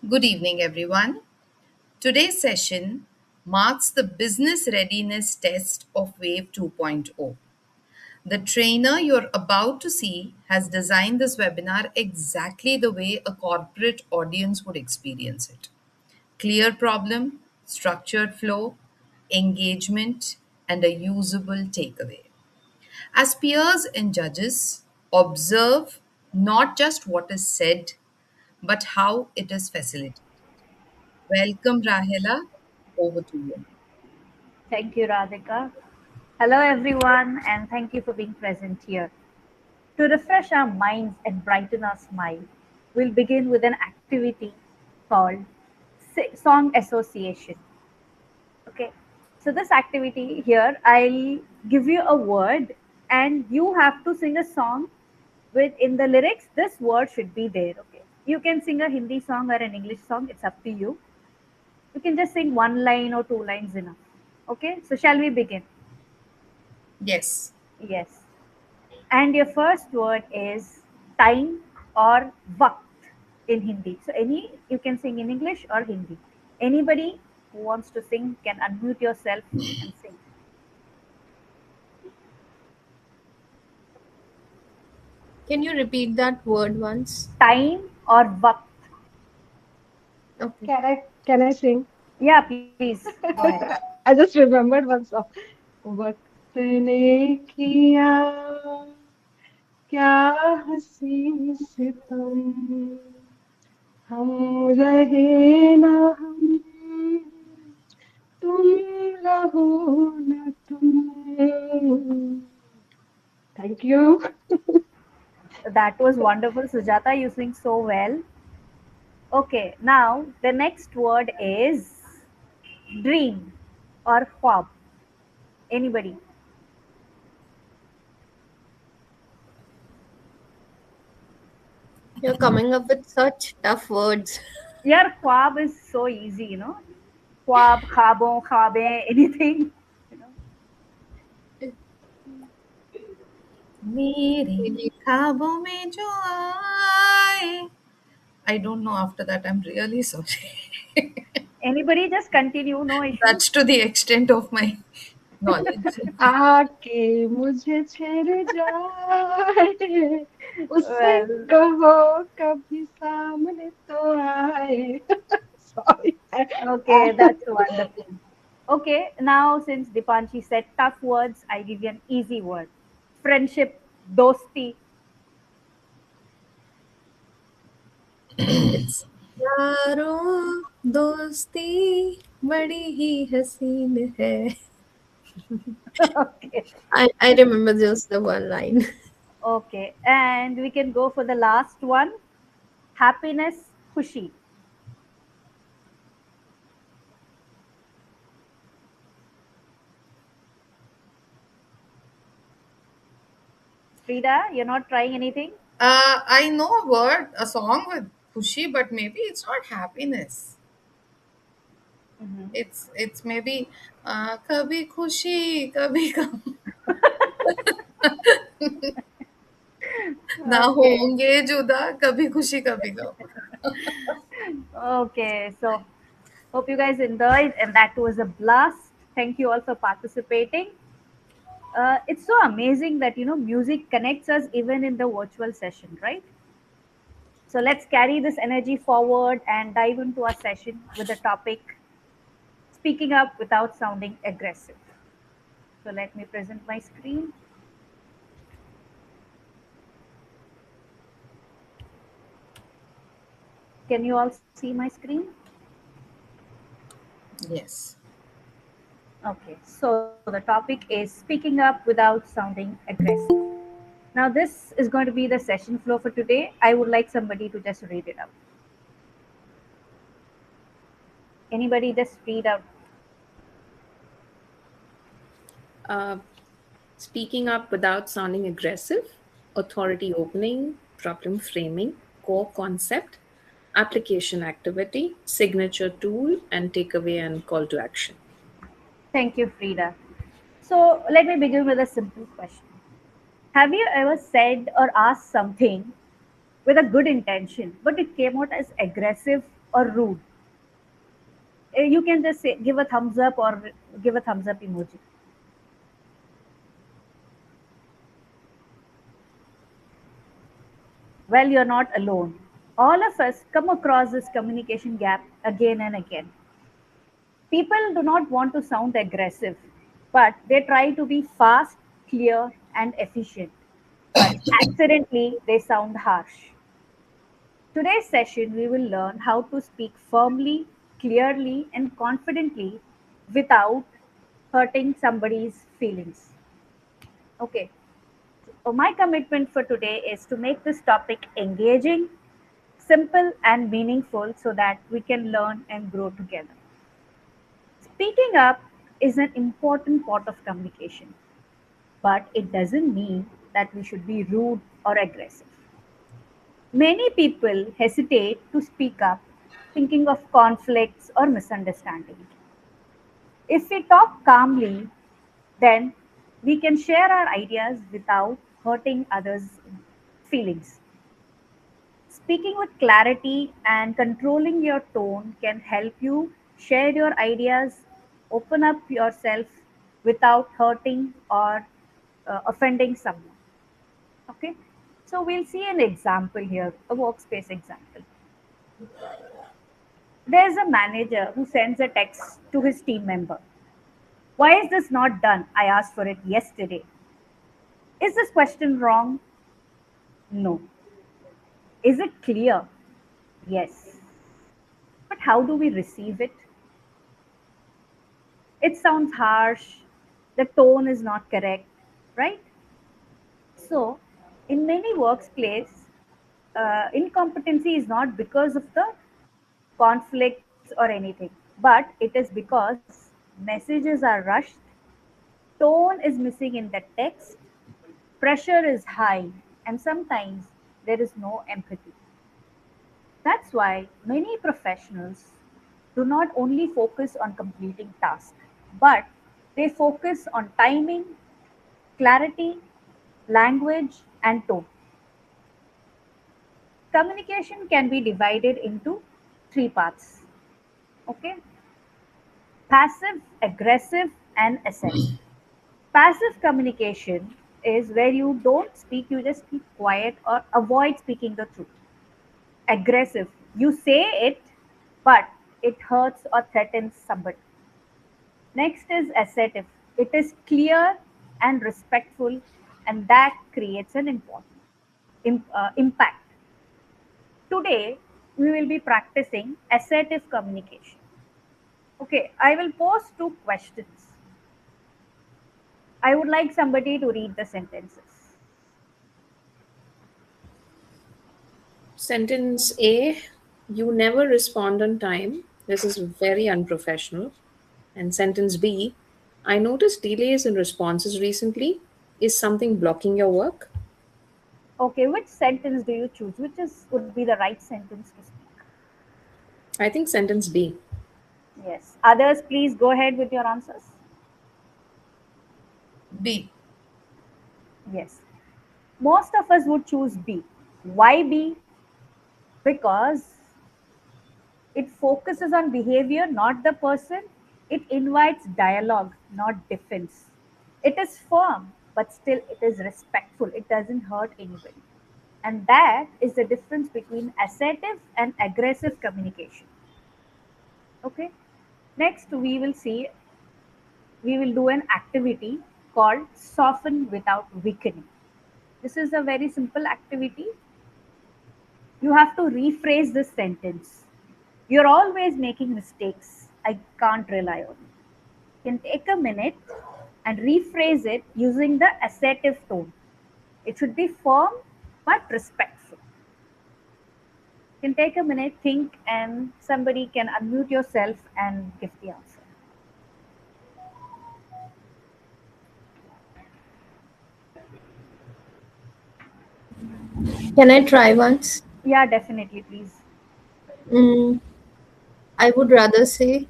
Good evening, everyone. Today's session marks the business readiness test of Wave 2.0. The trainer you're about to see has designed this webinar exactly the way a corporate audience would experience it: clear problem, structured flow, engagement, and a usable takeaway. As peers and judges, observe not just what is said, but how it is facilitated. Welcome, Rahela. Over to you. Thank you, Radhika. Hello, everyone, and thank you for being present here. To refresh our minds and brighten our smile, we'll begin with an activity called Song Association. Okay, so this activity here, I'll give you a word, and you have to sing a song with in the lyrics. This word should be there. Okay, you can sing a Hindi song or an English song, it's up to you. You can just sing one line or two lines enough. Okay, so shall we begin? Yes. Yes. And your first word is time or waqt in Hindi. So any you can sing in English or Hindi. Anybody who wants to sing can unmute yourself and sing. Can you repeat that word once? Time or waqt. Okay. Can I sing? Yeah, please go ahead. I just remembered one song. वक्त ने किया क्या हंसी सितम हम रहे ना हम तुम रहो ना तुम. Thank you. That was wonderful, Sujata. You sing so well. Okay, now the next word is dream or khwab. Anybody? You're coming up with such tough words. Yeah, khwab is so easy. Khwab, khabo, khabe, anything. You know. मेरे Maybe ख्वाबों में जो आए. I don't know after that. I'm really sorry. Anybody just continue, no issues. That's to the extent of my knowledge. आके मुझे छेड़ जाए उससे Well, कहो कभी सामने तो आए. Sorry. okay, that's wonderful. Okay, now since Dipanshi said tough words, I give you an easy word. Friendship, dosti. it's यारों दोस्ती बड़ी ही हसीन है. Okay, I remember just the one line. okay, and we can go for the last one. Happiness, khushi. Frida, you're not trying anything? I know a word, a song with Khushi, but maybe it's not happiness. Mhm. It's maybe Kabhi Khushi, Kabhi Gum. ना Okay, होंगे जुदा कभी खुशी कभी गम. okay, so hope you guys enjoyed, and that was a blast. Thank you all for participating. It's so amazing that music connects us even in the virtual session, right? So let's carry this energy forward and dive into our session with the topic speaking up without sounding aggressive. So let me present my screen. Can you all see my screen? Yes. Okay, so the topic is speaking up without sounding aggressive. Now, this is going to be the session flow for today. I would like somebody to just read it out. Anybody just read out? Uh, Speaking up without sounding aggressive, authority opening, problem framing, core concept, application activity, signature tool, and takeaway and call to action. Thank you, Frida. So, let me begin with a simple question. Have you ever said or asked something with a good intention, but it came out as aggressive? or rude? You can just say, give a thumbs up or give a thumbs up emoji. Well, you're not alone. All of us come across this communication gap again and again. People do not want to sound aggressive, but they try to be fast, clear, and efficient. But accidentally, they sound harsh. Today's session, we will learn how to speak firmly, clearly, and confidently without hurting somebody's feelings. Okay, so my commitment for today is to make this topic engaging, simple, and meaningful so that we can learn and grow together. Speaking up is an important part of communication, but it doesn't mean that we should be rude or aggressive. Many people hesitate to speak up, thinking of conflicts or misunderstanding. If we talk calmly, then we can share our ideas without hurting others' feelings. Speaking with clarity and controlling your tone can help you share your ideas, open up yourself without hurting or offending someone. Okay, so we'll see an example here, a workspace example. There's a manager who sends a text to his team member. Why is this not done? I asked for it yesterday. Is this question wrong? No. Is it clear? Yes. But how do we receive it? It sounds harsh. The tone is not correct, right? So, in many workplaces, incompetency is not because of the conflicts or anything, but it is because messages are rushed, tone is missing in the text, pressure is high, and sometimes there is no empathy. That's why many professionals do not only focus on completing tasks, but they focus on timing, clarity, language, and tone. Communication can be divided into three parts. Okay, passive, aggressive, and assertive. Passive communication is where you don't speak, you just keep quiet or avoid speaking the truth. Aggressive, you say it, but it hurts or threatens somebody. Next is assertive, it is clear and respectful, and that creates an important impact. Today, we will be practicing assertive communication. Okay, I will pose two questions. I would like somebody to read the sentences. Sentence A, you never respond on time. This is very unprofessional. And sentence B, I noticed delays in responses recently. Is something blocking your work? Okay, which sentence do you choose? Which is would be the right sentence to speak? I think sentence B. Yes. Others, please go ahead with your answers. B. Yes. Most of us would choose B. Why B? Because it focuses on behavior, not the person. It invites dialogue, not defense. It is firm, but still it is respectful. It doesn't hurt anybody. And that is the difference between assertive and aggressive communication. Okay. Next, we will do an activity called soften without weakening. This is a very simple activity. You have to rephrase this sentence. You're always making mistakes. I can't rely on you. You can take a minute and rephrase it using the assertive tone. It should be firm but respectful. You can take a minute, think, and somebody can unmute yourself and give the answer. Can I try once? Yeah, definitely, please. Mm, I would rather say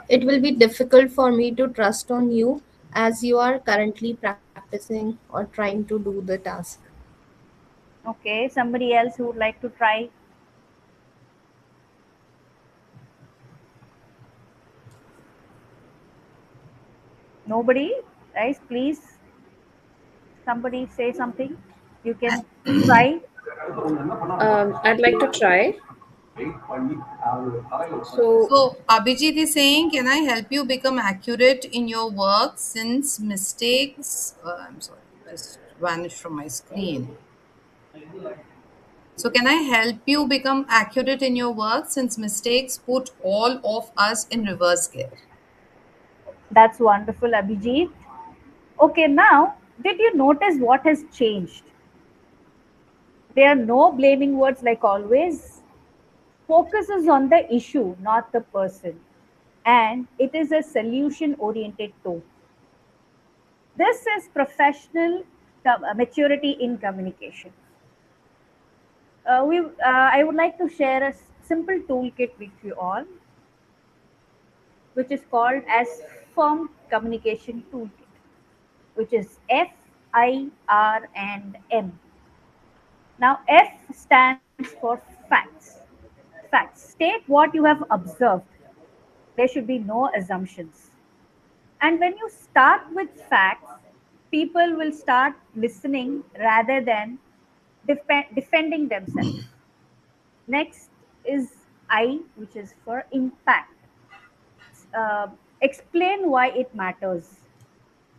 it will be difficult for me to trust on you as you are currently practicing or trying to do the task. Okay, somebody else who would like to try. Nobody? Guys, please, somebody say something. You can try. I'd like to try. So, So, Abhijit is saying, can I help you become accurate in your work since mistakes? I'm sorry, just vanished from my screen. So, can I help you become accurate in your work since mistakes put all of us in reverse gear? That's wonderful, Abhijit. Okay, now, did you notice what has changed? There are no blaming words like always. Focus is on the issue, not the person. And it is a solution oriented tone. This is professional maturity in communication. I would like to share a simple toolkit with you all, which is called as Firm Communication Toolkit, which is F, I, R, and M. Now, F stands for facts. Facts. State what you have observed. There should be no assumptions. And when you start with facts, people will start listening rather than defending themselves. Next is I, which is for impact. Uh, Explain why it matters.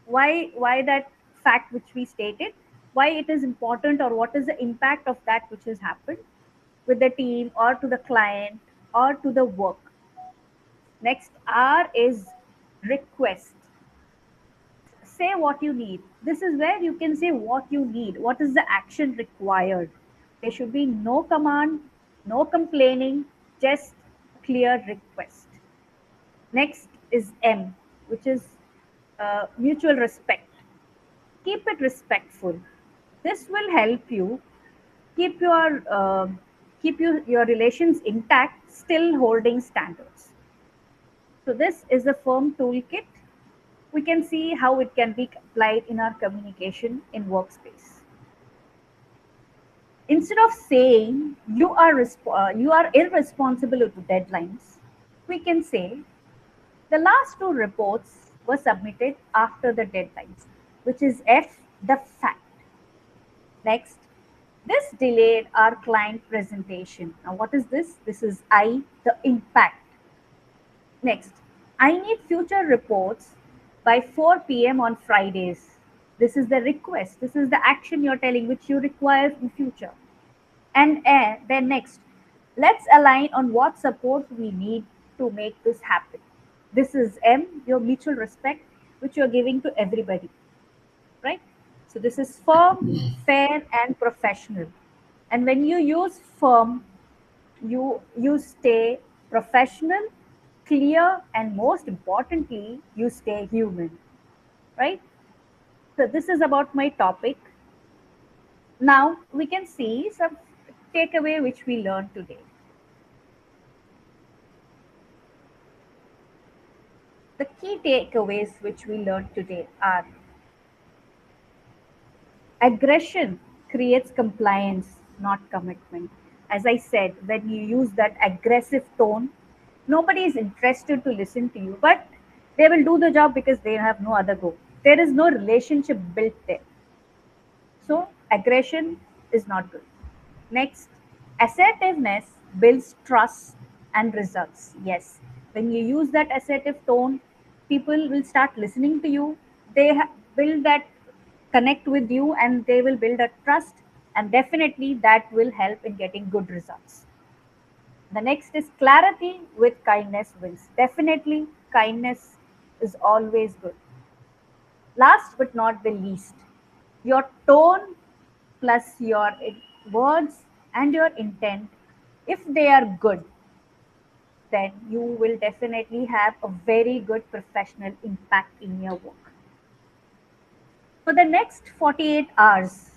Why that fact which we stated, why it is important, or what is the impact of that which has happened with the team or to the client or to the work. Next, R is request. Say what you need. This is where you can say what you need, what is the action required. There should be no command, no complaining, just clear request. Next is M, which is mutual respect. Keep it respectful. This will help you keep your relations intact, still holding standards. So this is a firm toolkit. We can see how it can be applied in our communication in workspace. Instead of saying you are irresponsible to deadlines, we can say the last two reports were submitted after the deadlines, which is F, the fact. Next, this delayed our client presentation. Now, what is this? This is I, the impact. Next, I need future reports by 4 p.m. on Fridays. This is the request. This is the action you're telling which you require in future. And then next, let's align on what support we need to make this happen. This is M, your mutual respect, which you're giving to everybody, right? So this is firm, fair, and professional. And when you use firm, you stay professional, clear, and most importantly, you stay human, right? So this is about my topic. Now we can see some takeaway which we learned today. The key takeaways which we learned today are aggression creates compliance, not commitment. As I said, when you use that aggressive tone, nobody is interested to listen to you, but they will do the job because they have no other go. There is no relationship built there. So, aggression is not good. Next, assertiveness builds trust and results. Yes, when you use that assertive tone, people will start listening to you. They build that connect with you and they will build a trust, and definitely that will help in getting good results. The next is clarity with kindness wins. Definitely, kindness is always good. Last but not the least, your tone plus your words and your intent, if they are good, then you will definitely have a very good professional impact in your work. For the next 48 hours,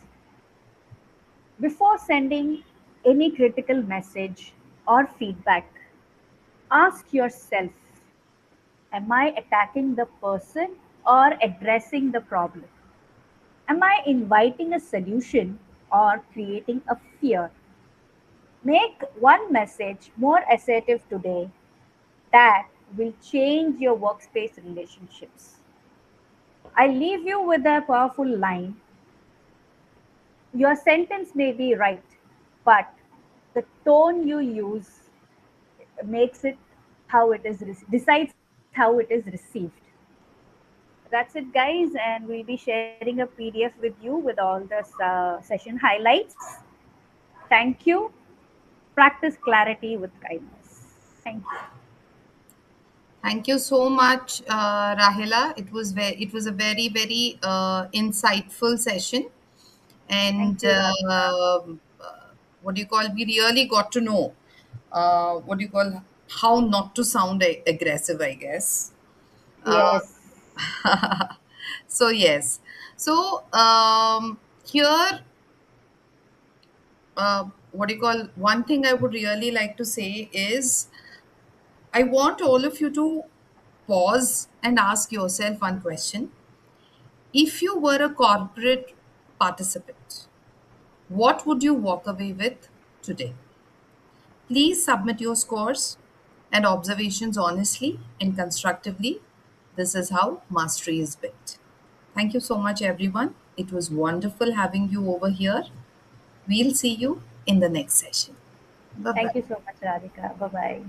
before sending any critical message or feedback, ask yourself, am I attacking the person or addressing the problem? Am I inviting a solution or creating a fear? Make one message more assertive today that will change your workspace relationships. I leave you with a powerful line. Your sentence may be right, but the tone you use makes it how it is decides how it is received. That's it, guys, and we'll be sharing a PDF with you with all the session highlights. Thank you. Practice clarity with kindness. Thank you. Thank you so much, Rahila. It was a very, very insightful session, and Thank you, Radhika. what do you call? We really got to know what do you call how not to sound aggressive, I guess. Yes. So yes, so here, what do you call? One thing I would really like to say is I want all of you to pause and ask yourself one question. If you were a corporate participant, what would you walk away with today? Please submit your scores and observations honestly and constructively. This is how mastery is built. Thank you so much, everyone. It was wonderful having you over here. We'll see you in the next session. Bye Thank bye. you so much, Radhika. Bye bye.